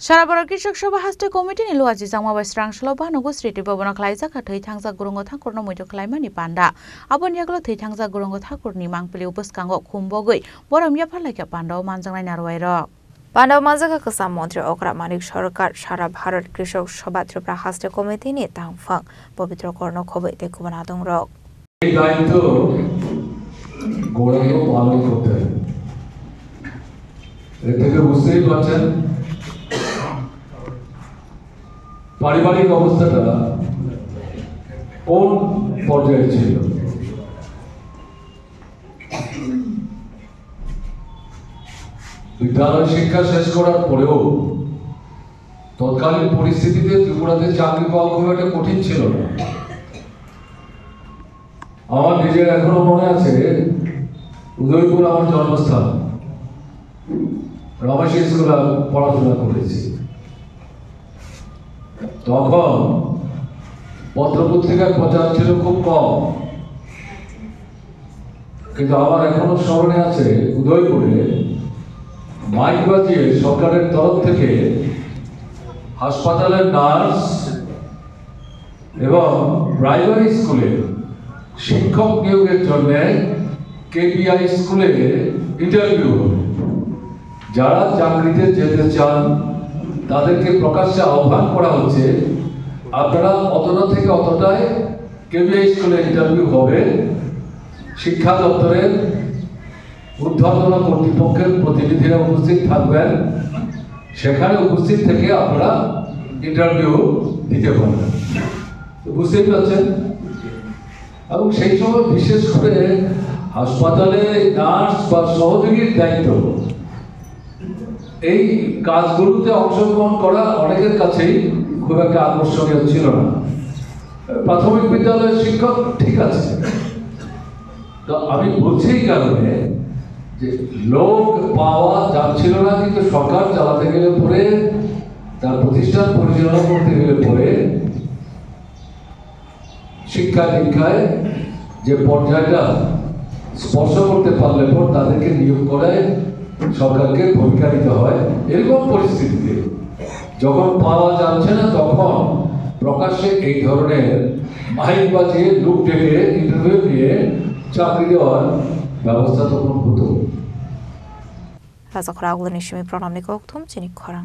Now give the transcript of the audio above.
সারা ভারত কৃষক সভা হাস্তে কমিটি নিলো আজি জামাবাই স্রাংসল বাহাनगो स्मृति भवन खालायजाखा थै थांजा गुरुंग थाखुरनो मैद खालायमानि पान्डा आबोनि आगोलाव थै थांजा गुरुंग थाखुरनि मांपलि उपस्कांगो खुमबगै बरमिया फालायखा पान्डाव मानजांनाय नारवायर पान्डाव मानजाखा कसा मन्त्री अग्रा मानिक सरकार सारा भारत कृषक सभा त्रिपुरा हास्ते कमिटी नि तांफां पवित्र कर्ण खबै देखुबना दं रक এই দায়িত্ব গৌরব পালন করতে হবে। এর থেকে বুঝতেই পারছেন পারিবারিক অবস্থাটা কোন পর্যায়ে ছিল। বিদ্যালয় শিক্ষা শেষ করার পরেও তৎকালীন পরিস্থিতিতে ত্রিপুরাতে চাকরি পাওয়া খুব একটা কঠিন ছিল না। আমার নিজের এখনো মনে আছে উদয়পুর আমার জন্মস্থান, রমেশ স্কুলে পড়াশোনা করেছি। তখন পত্রপত্রিকার প্রচার ছিল খুব কম, কিন্তু আমার এখনো স্মরণে আছে উদয়পুরে মাইক বাজিয়ে সরকারের তরফ থেকে হাসপাতালের নার্স এবং প্রাইমারি স্কুলে শিক্ষক নিয়োগের জন্য কেপিআই স্কুলে ইন্টারভিউ হবে। যারা চাকরিতে যেতে চান তাদেরকে প্রকাশ্যে আহ্বান করা হচ্ছে, আপনারা অতটা থেকে অতটায় কেপিআই স্কুলে ইন্টারভিউ হবে। শিক্ষা দপ্তরের ঊর্ধ্বতন কর্তৃপক্ষের প্রতিনিধিরা উপস্থিত থাকবেন, সেখানে উপস্থিত থেকে আপনারা ইন্টারভিউ দিতে পারবেন। বুঝতেই পারছেন। এবং সেই সময় বিশেষ করে হাসপাতালে নার্স বা সহযোগীর দায়িত্ব, এই কাজগুলোতে অংশগ্রহণ করা অনেকের কাছেই খুব একটা আকর্ষণীয় ছিল না। প্রাথমিক বিদ্যালয়ের শিক্ষক ঠিক আছে, তো আমি বলছি এই কারণে যে লোক পাওয়া যাচ্ছিল না, কিন্তু সরকার চালাতে গেলে পরে, তার প্রতিষ্ঠান পরিচালনা করতে গেলে পরে শিক্ষা দীক্ষায় যে পর্যায়টা স্পর্শ করতে পারলে পর তাদেরকে নিয়োগ করে সরকারকে ভূমিকা নিতে হয়। এরকম পরিস্থিতিতে যখন পাওয়া যাচ্ছে না, তখন প্রকাশ্যে এই ধরনের মাইক বাজিয়ে লোক ডেকে ইন্টারভিউ নিয়ে চাকরি দেওয়ার ব্যবস্থা তখন হতো। রাজা খরা আগুনের সময় প্রণাম নিকোক থুম চিনি খরাং।